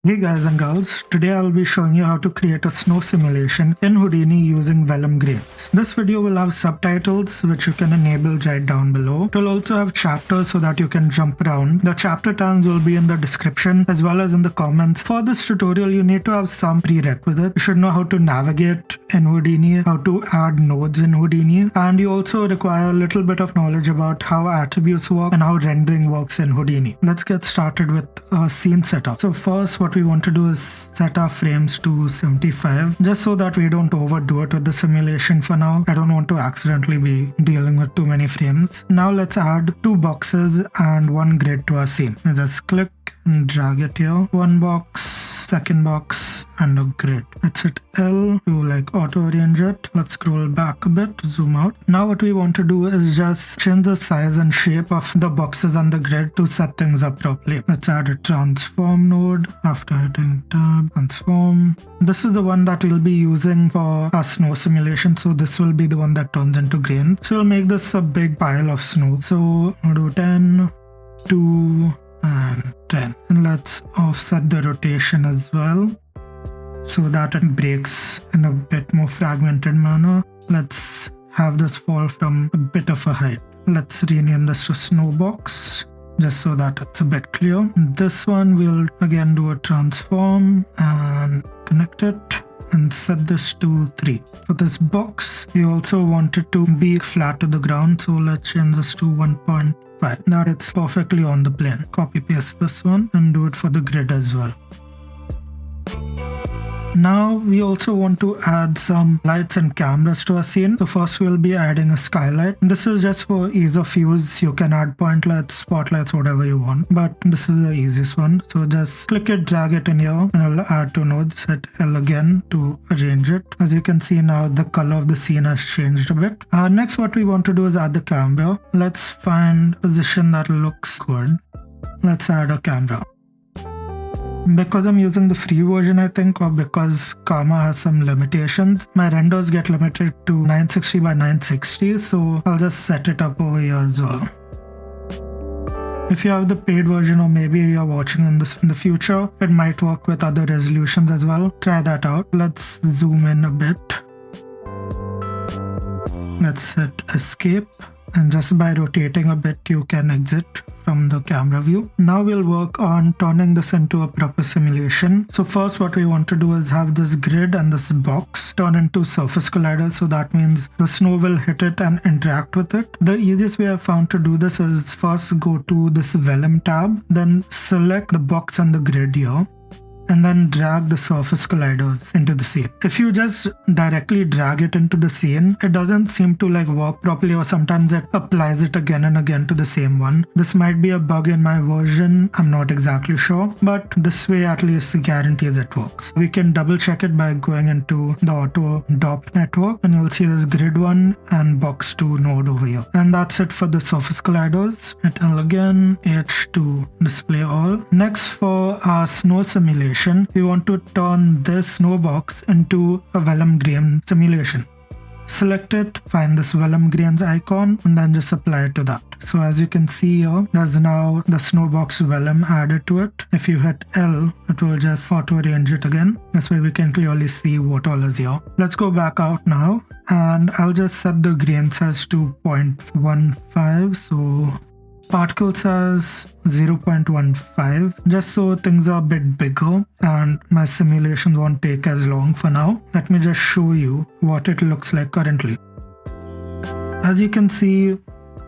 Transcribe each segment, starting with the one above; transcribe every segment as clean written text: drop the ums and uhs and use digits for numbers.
Hey guys and girls, today I'll be showing you how to create a snow simulation in Houdini using Vellum grains. This video will have subtitles which you can enable right down below. It will also have chapters so that you can jump around. The chapter terms will be in the description as well as in the comments. For this tutorial you need to have some prerequisites. You should know how to navigate in Houdini, how to add nodes in Houdini, and you also require a little bit of knowledge about how attributes work and how rendering works in Houdini. Let's get started with a scene setup. So first what we want to do is set our frames to 75 just so that we don't overdo it with the simulation for now. I don't want to accidentally be dealing with too many frames. Now let's add 2 boxes and 1 grid to our scene. I just click and drag it here. 1 box, second box, and a grid. Let's hit L to auto arrange it. Let's scroll back a bit, zoom out. Now what we want to do is just change the size and shape of the boxes on the grid to set things up properly. Let's add a transform node after hitting tab, transform. This is the one that we'll be using for our snow simulation, so this will be the one that turns into grain. So we'll make this a big pile of snow. So I'll do 10, 2, and 10. And let's offset the rotation as well so that it breaks in a bit more fragmented manner. Let's have this fall from a bit of a height. Let's rename this to Snowbox just so that it's a bit clear. This one we'll again do a transform and connect it and set this to 3. For this box we also want it to be flat to the ground, so let's change this to 1.5. Now it's perfectly on the plane. Copy paste this one and do it for the grid as well. Now we also want to add some lights and cameras to our scene. So first we'll be adding a skylight. This is just for ease of use. You can add point lights, spotlights, whatever you want, but this is the easiest one. So just click it, drag it in here, and I'll add 2 nodes. Hit L again to arrange it. As you can see now the color of the scene has changed a bit. Next what we want to do is add the camera. Let's find a position that looks good. Let's add a camera. Because I'm using the free version, I think, or because Karma has some limitations, my renders get limited to 960 by 960, so I'll just set it up over here as well. If you have the paid version, or maybe you're watching this in the future, it might work with other resolutions as well. Try that out. Let's zoom in a bit. Let's hit escape. And just by rotating a bit you can exit from the camera view. Now we'll work on turning this into a proper simulation. So first what we want to do is have this grid and this box turn into surface colliders, so that means the snow will hit it and interact with it. The easiest way I've found to do this is first go to this Vellum tab, then select the box and the grid here, and then drag the surface colliders into the scene. If you just directly drag it into the scene, it doesn't seem to work properly, or sometimes it applies it again and again to the same one. This might be a bug in my version, I'm not exactly sure, but this way at least guarantees it works. We can double check it by going into the auto DOP network, and you'll see this grid 1 and box 2 node over here. And that's it for the surface colliders. Hit L again, H to display all. Next, for our snow simulation, we want to turn this snow box into a Vellum grain simulation. Select it, find this Vellum grains icon, and then just apply it to that. So as you can see here, there's now the snow box Vellum added to it. If you hit L, it will just auto arrange it again. This way we can clearly see what all is here. Let's go back out now, and I'll just set the grain size to 0.15. So particle size 0.15, just so things are a bit bigger and my simulation won't take as long for now. Let me just show you what it looks like currently. As you can see,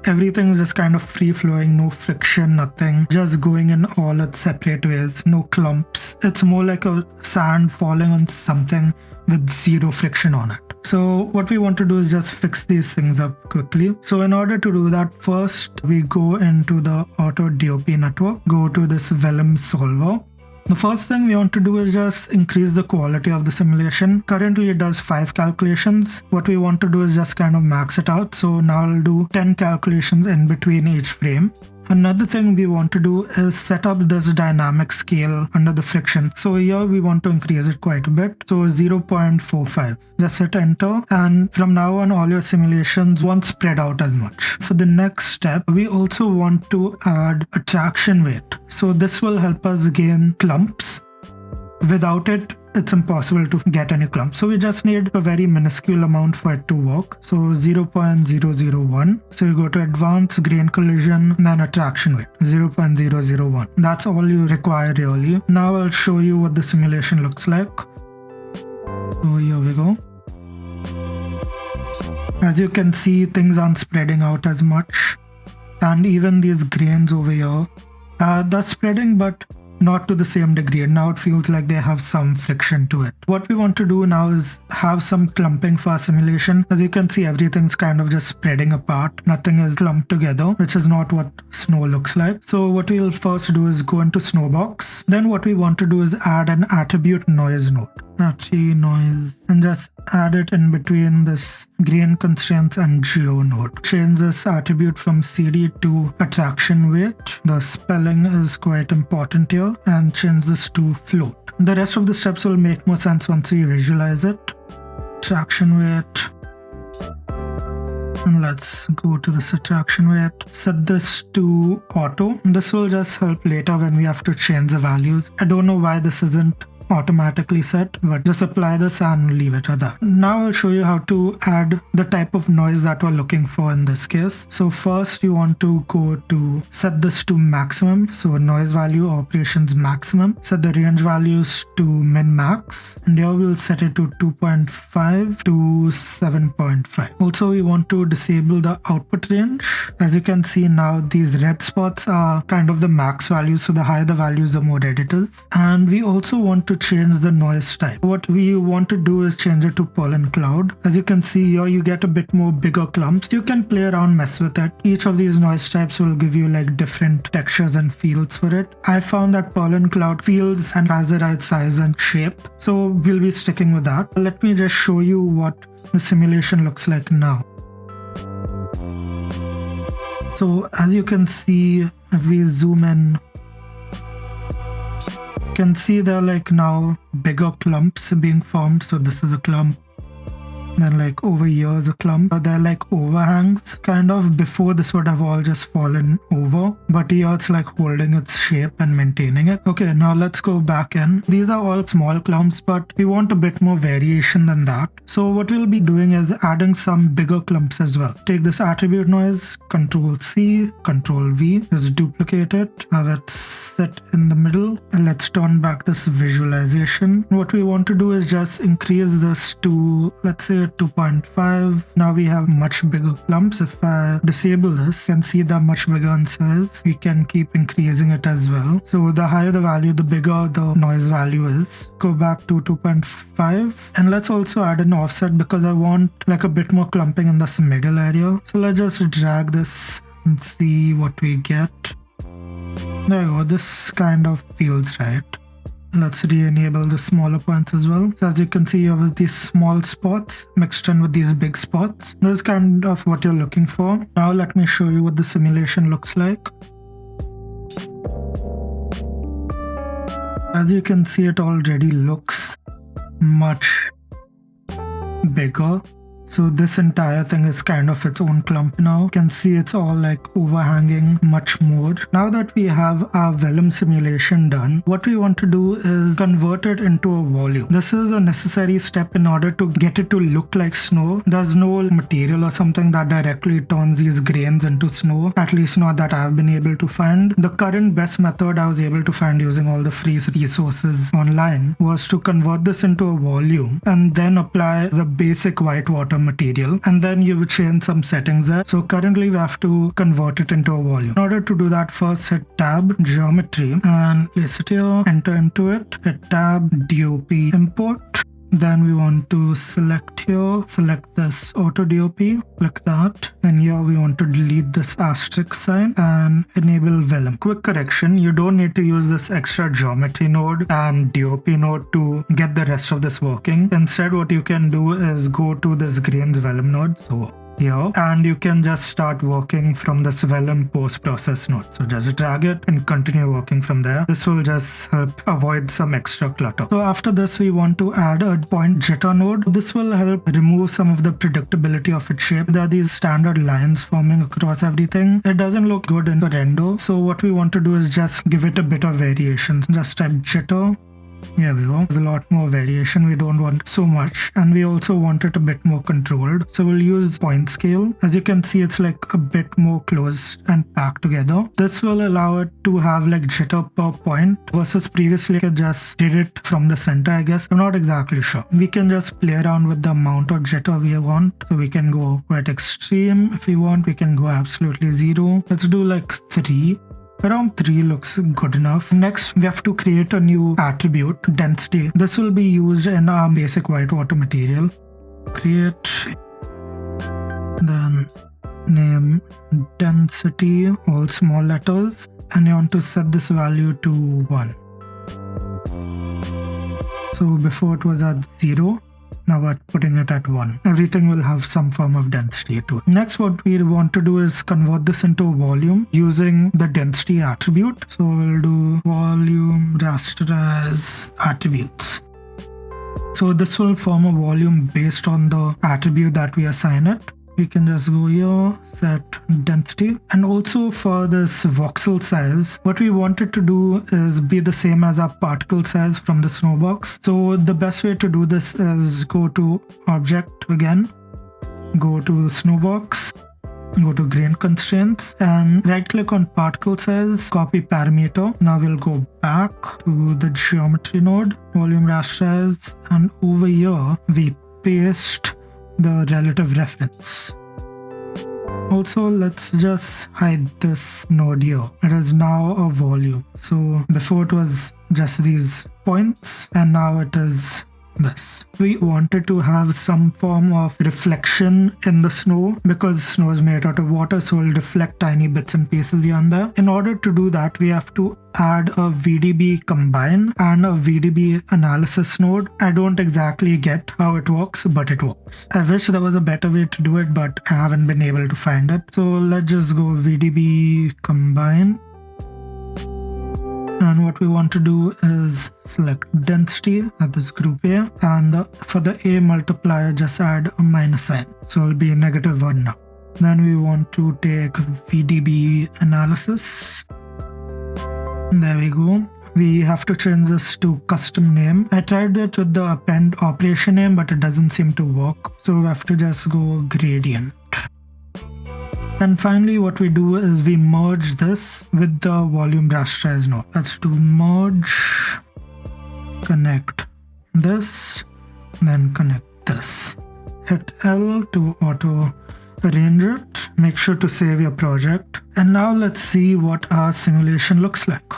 everything is just kind of free flowing, no friction, nothing, just going in all its separate ways, no clumps. It's more like a sand falling on something with 0 friction on it. So what we want to do is just fix these things up quickly. So in order to do that, first we go into the auto DOP network, go to this Vellum solver. The first thing we want to do is just increase the quality of the simulation. Currently it does 5 calculations. What we want to do is just kind of max it out. So now I'll do 10 calculations in between each frame. Another thing we want to do is set up this dynamic scale under the friction. So here we want to increase it quite a bit. So 0.45. Just hit enter, and from now on all your simulations won't spread out as much. For the next step, we also want to add a traction weight. So this will help us gain clumps. Without it, it's impossible to get any clumps. So we just need a very minuscule amount for it to work. So 0.001. So you go to advanced, grain collision, and then attraction weight, 0.001. That's all you require really. Now I'll show you what the simulation looks like. So here we go. As you can see, things aren't spreading out as much. And even these grains over here, they're spreading, but not to the same degree. Now it feels like they have some friction to it. What we want to do now is have some clumping for our simulation. As you can see, everything's kind of just spreading apart. Nothing is clumped together, which is not what snow looks like. So what we'll first do is go into Snowbox. Then what we want to do is add an attribute noise node. Noise, and just add it in between this grain constraints and geo node. Change this attribute from CD to attraction weight. The spelling is quite important here, and change this to float. The rest of the steps will make more sense once we visualize it. Attraction weight, and let's go to this attraction weight. Set this to auto. This will just help later when we have to change the values. I don't know why this isn't automatically set, but just apply this and leave it at that. Now I'll show you how to add the type of noise that we're looking for in this case. So first you want to go to set this to maximum. So noise value operations maximum. Set the range values to min max, and here we'll set it to 2.5 to 7.5. Also we want to disable the output range. As you can see now, these red spots are kind of the max values, so the higher the values, the more red it is. And we also want to change the noise type. What we want to do is change it to pollen cloud. As you can see here, you get a bit more bigger clumps. You can play around, mess with it. Each of these noise types will give you like different textures and feels for it. I found that pollen cloud feels and has the right size and shape, so we'll be sticking with that. Let me just show you what the simulation looks like now. So as you can see, if we zoom in, can see there are like now bigger clumps being formed. So this is a clump, then like over here is a clump. They're like overhangs kind of. Before this would have all just fallen over, but here it's like holding its shape and maintaining it. Okay, now let's go back in. These are all small clumps, but we want a bit more variation than that. So what we'll be doing is adding some bigger clumps as well. Take this attribute noise, Control C, Control V, just duplicate it, have it sit in the middle, and let's turn back this visualization. What we want to do is just increase this to, let's say, 2.5. Now we have much bigger clumps. If I disable this, you can see they're much bigger in size. We can keep increasing it as well. So the higher the value, the bigger the noise value is. Go back to 2.5, and let's also add an offset because I want like a bit more clumping in this middle area. So let's just drag this and see what we get. There you go, this kind of feels right. Let's re-enable the smaller points as well. So as you can see, you have these small spots mixed in with these big spots. This is kind of what you're looking for. Now let me show you what the simulation looks like. As you can see, it already looks much bigger. So this entire thing is kind of its own clump now. You can see it's all like overhanging much more. Now that we have our Vellum simulation done, what we want to do is convert it into a volume. This is a necessary step in order to get it to look like snow. There's no material or something that directly turns these grains into snow, at least not that I've been able to find. The current best method I was able to find using all the free resources online was to convert this into a volume and then apply the basic white water material, and then you would change some settings there. So currently we have to convert it into a volume. In order to do that, first hit tab, geometry, and place it here, enter into it, hit tab, DOP import. Then we want to select here, select this auto DOP, click that. And here we want to delete this asterisk sign and enable Vellum. Quick correction, you don't need to use this extra geometry node and DOP node to get the rest of this working. Instead, what you can do is go to this grains Vellum node. So here, and you can just start working from this Vellum post-process node. So just drag it and continue working from there. This will just help avoid some extra clutter. So after this, we want to add a point jitter node. This will help remove some of the predictability of its shape. There are these standard lines forming across everything. It doesn't look good in the render. So what we want to do is just give it a bit of variation. Just type jitter Here we go. There's a lot more variation. We don't want so much, and we also want it a bit more controlled. So we'll use point scale. As you can see, it's like a bit more close and packed together. This will allow it to have like jitter per point versus previously I just did it from the center, I guess. I'm not exactly sure. We can just play around with the amount of jitter we want. So we can go quite extreme if we want. We can go absolutely 0. Let's do like 3. Around 3 looks good enough. Next, we have to create a new attribute, density. This will be used in our basic whitewater material. Create, then name density, all small letters, and you want to set this value to 1. So before it was at 0. Now we're putting it at 1. Everything will have some form of density to it. Next, what we want to do is convert this into volume using the density attribute. So we'll do volume rasterize attributes. So this will form a volume based on the attribute that we assign it. We can just go here, set density. And also for this voxel size, what we wanted to do is be the same as our particle size from the snowbox. So the best way to do this is go to object again, go to snowbox, go to grain constraints and right click on particle size, copy parameter. Now we'll go back to the geometry node, volume rasterize, and over here we paste the relative reference. Also, let's just hide this node here. It is now a volume. So before it was just these points and now it is this. We wanted to have some form of reflection in the snow because snow is made out of water, so it'll reflect tiny bits and pieces here and there. In order to do that, we have to add a VDB combine and a VDB analysis node. I don't exactly get how it works, but it works. I wish there was a better way to do it, but I haven't been able to find it. So let's just go VDB combine. And what we want to do is select density at this group A, and for the A multiplier just add a minus sign, so it'll be -1 now. Then we want to take VDB analysis. There we go. We have to change this to custom name. I tried it with the append operation name, but it doesn't seem to work, so we have to just go gradient. And finally, what we do is we merge this with the volume rasterize node. Let's do merge, connect this, then connect this. Hit L to auto arrange it. Make sure to save your project. And now let's see what our simulation looks like.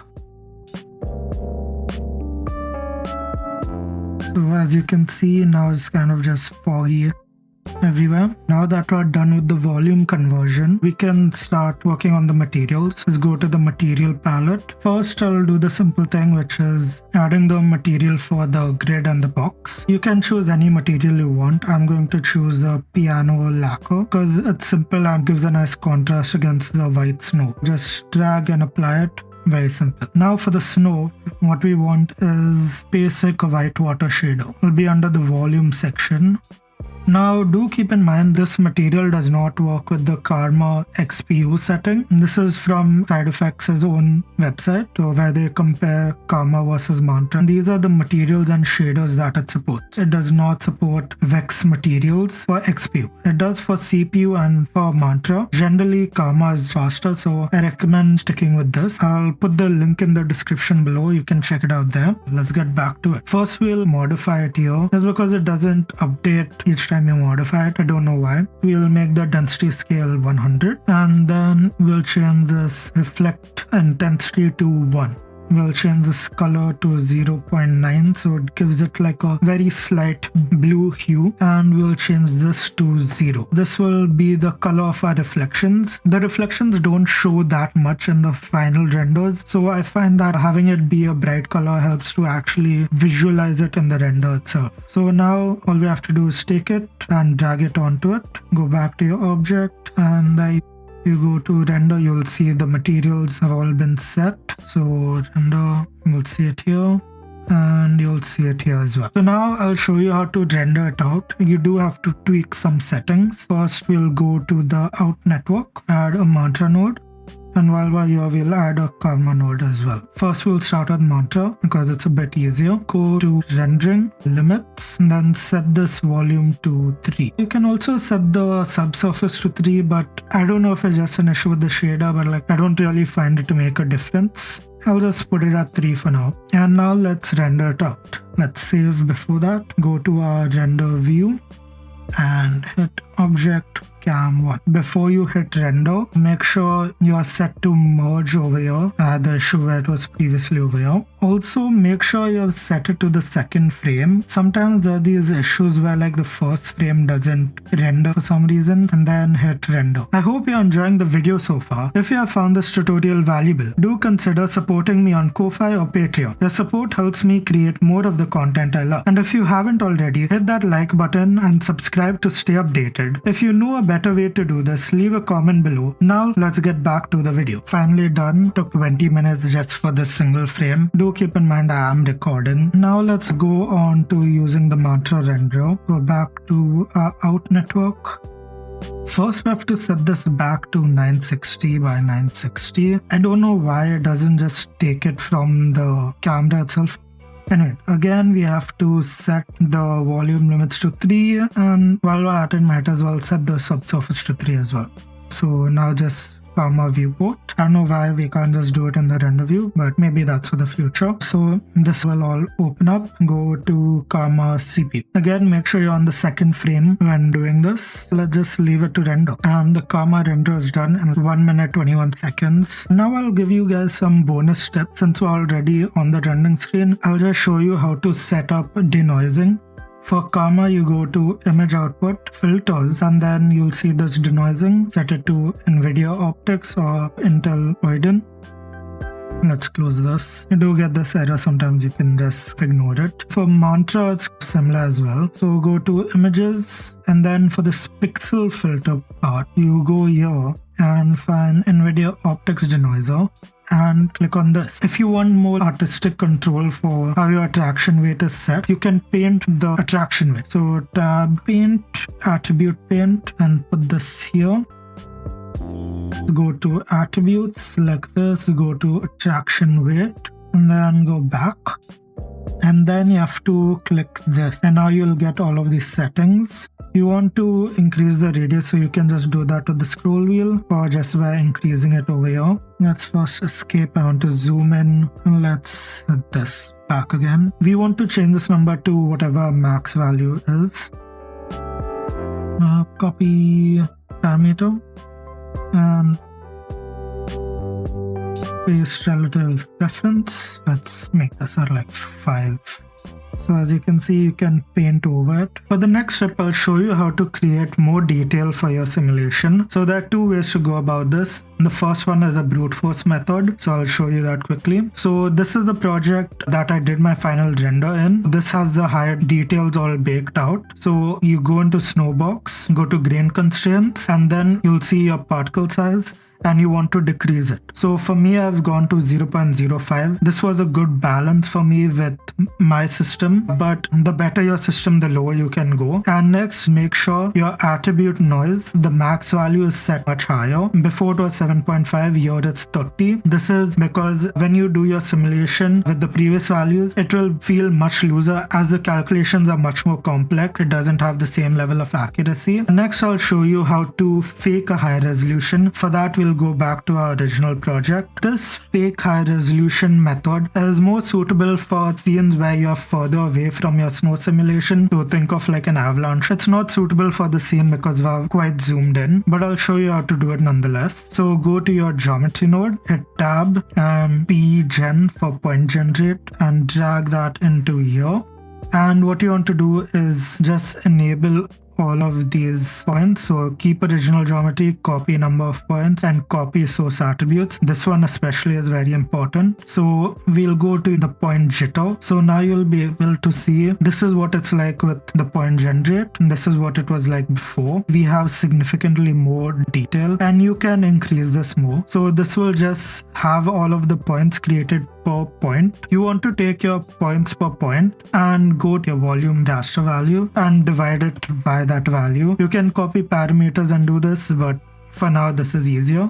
So as you can see, now it's kind of just foggy everywhere. Now that we're done with the volume conversion, we can start working on the materials. Let's go to the material palette. First, I'll do the simple thing, which is adding the material for the grid and the box. You can choose any material you want. I'm going to choose the piano lacquer because it's simple and gives a nice contrast against the white snow. Just drag and apply it. Very simple. Now for the snow, what we want is basic whitewater shader. It'll be under the volume section. Now do keep in mind this material does not work with the Karma XPU setting. This is from Side Effects' own website, where they compare Karma versus Mantra. And these are the materials and shaders that it supports. It does not support Vex materials for XPU. It does for CPU and for Mantra. Generally Karma is faster, so I recommend sticking with this. I'll put the link in the description below. You can check it out there. Let's get back to it. First we'll modify it here. Just because it doesn't update each time you modify it, I don't know why. We'll make the density scale 100 and then we'll change this reflect intensity to 1. We'll change this color to 0.9, so it gives it like a very slight blue hue, and we'll change this to 0. This will be the color of our reflections. The reflections don't show that much in the final renders, so I find that having it be a bright color helps to actually visualize it in the render itself. So now all we have to do is take it and drag it onto it. Go back to your object, and you go to render, you'll see the materials have all been set. So render, you'll see it here and you'll see it here as well. So now I'll show you how to render it out. You do have to tweak some settings. First, we'll go to the out network, add a mantra node, And while we're here, we'll add a karma node as well. First, we'll start with mantra because it's a bit easier. Go to rendering, limits, and then set this volume to 3. You can also set the subsurface to 3, but I don't know if it's just an issue with the shader, but like I don't really find it to make a difference. I'll just put it at 3 for now. And now let's render it out. Let's save before that. Go to our render view and hit object cam 1. Before you hit render, make sure you are set to merge over here. The issue where it was previously over here. Also, make sure you have set it to the second frame. Sometimes there are these issues where like the first frame doesn't render for some reason, and then hit render. I hope you're enjoying the video so far. If you have found this tutorial valuable, do consider supporting me on Ko-Fi or Patreon. Your support helps me create more of the content I love. And if you haven't already, hit that like button and subscribe to stay updated. If you know a better way to do this, leave a comment below. Now let's get back to the video. Finally done. Took 20 minutes just for this single frame. Do keep in mind I am recording. Now let's go on to using the mantra renderer. Go back to our out network. First we have to set this back to 960 by 960. I don't know why it doesn't just take it from the camera itself. Anyways, again we have to set the volume limits to 3, and while we're at it, might as well set the subsurface to 3 as well. So now just karma viewport. I don't know why we can't just do it in the render view, but maybe that's for the future. So this will all open up. Go to karma CPU. Again, make sure you're on the second frame when doing this. Let's just leave it to render. And the karma render is done in 1 minute 21 seconds. Now I'll give you guys some bonus tips. Since we're already on the rendering screen, I'll just show you how to set up denoising. For karma, you go to image output, filters, and then you'll see this denoising. Set it to NVIDIA Optics or Intel Houdini. Let's close this. You do get this error, sometimes you can just ignore it. For mantra, it's similar as well. So go to images, and then for this pixel filter part, you go here and find NVIDIA Optics Denoiser and click on this. If you want more artistic control for how your attraction weight is set, you can paint the attraction weight. So tab paint, attribute paint, and put this here. Go to attributes, select this, go to attraction weight, and then go back. And then you have to click this, and now you'll get all of these settings. You want to increase the radius, so you can just do that with the scroll wheel or just by increasing it over here. Let's first escape. I want to zoom in, and let's hit this back again. We want to change this number to whatever max value is. Copy parameter and paste relative reference. Let's make this at like 5. So as you can see, you can paint over it. For the next step, I'll show you how to create more detail for your simulation. So there are 2 ways to go about this. The first one is a brute force method. So I'll show you that quickly. So this is the project that I did my final render in. This has the higher details all baked out. So you go into Snowbox, go to grain constraints, and then you'll see your particle size, and you want to decrease it. So for me, I've gone to 0.05. This was a good balance for me with my system, but the better your system, the lower you can go. And next, make sure your attribute noise, the max value is set much higher. Before it was 7.5, here it's 30. This is because when you do your simulation with the previous values, it will feel much looser as the calculations are much more complex. It doesn't have the same level of accuracy. Next, I'll show you how to fake a high resolution. For that, we'll go back to our original project. This fake high resolution method is more suitable for scenes where you are further away from your snow simulation. So think of like an avalanche. It's not suitable for the scene because we're quite zoomed in, but I'll show you how to do it nonetheless. So go to your geometry node, hit tab and p-gen for point generate, and drag that into here. And what you want to do is just enable all of these points. So keep original geometry, copy number of points, and copy source attributes. This one especially is very important. So we'll go to the point jitter. So now you'll be able to see this is what it's like with the point generate, and this is what it was like before. We have significantly more detail, and you can increase this more. So this will just have all of the points created per point. You want to take your points per point and go to your volume raster value and divide it by that value. You can copy parameters and do this, but for now this is easier.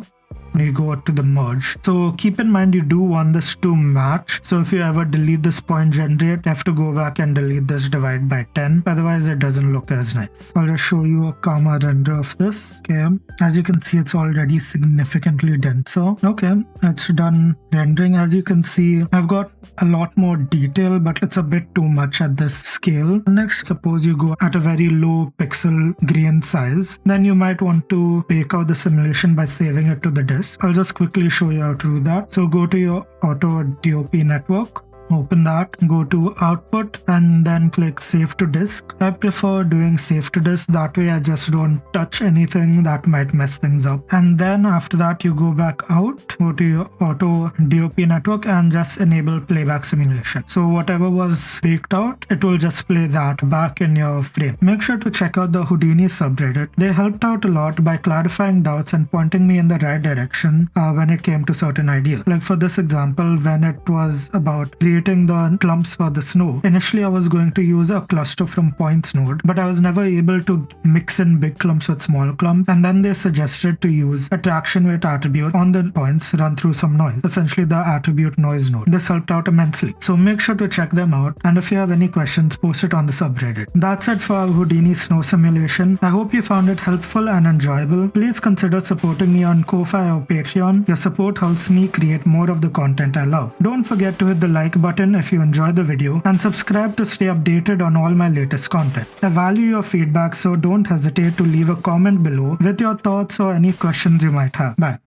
we go to the merge. So keep in mind you do want this to match. So if you ever delete this point generate, you have to go back and delete this divide by 10. Otherwise it doesn't look as nice. I'll just show you a comma render of this. Okay, as you can see it's already significantly denser. Okay, it's done rendering. As you can see I've got a lot more detail, but it's a bit too much at this scale. Next, suppose you go at a very low pixel grain size, then you might want to bake out the simulation by saving it to the disk. I'll just quickly show you how to do that. So go to your auto DOP network, open that, go to output and then click save to disk. I prefer doing save to disk, that way I just don't touch anything that might mess things up. And then after that you go back out, go to your auto DOP network and just enable playback simulation. So whatever was baked out, it will just play that back in your frame. Make sure to check out the Houdini subreddit. They helped out a lot by clarifying doubts and pointing me in the right direction when it came to certain ideas. Like for this example, when it was about creating the clumps for the snow, initially I was going to use a cluster from points node, but I was never able to mix in big clumps with small clumps, and then they suggested to use a traction weight attribute on the points run through some noise, essentially the attribute noise node. This helped out immensely. So make sure to check them out, and if you have any questions, post it on the subreddit. That's it for our Houdini snow simulation. I hope you found it helpful and enjoyable. Please consider supporting me on Ko-Fi or Patreon. Your support helps me create more of the content I love. Don't forget to hit the like button if you enjoyed the video and subscribe to stay updated on all my latest content. I value your feedback, so don't hesitate to leave a comment below with your thoughts or any questions you might have. Bye.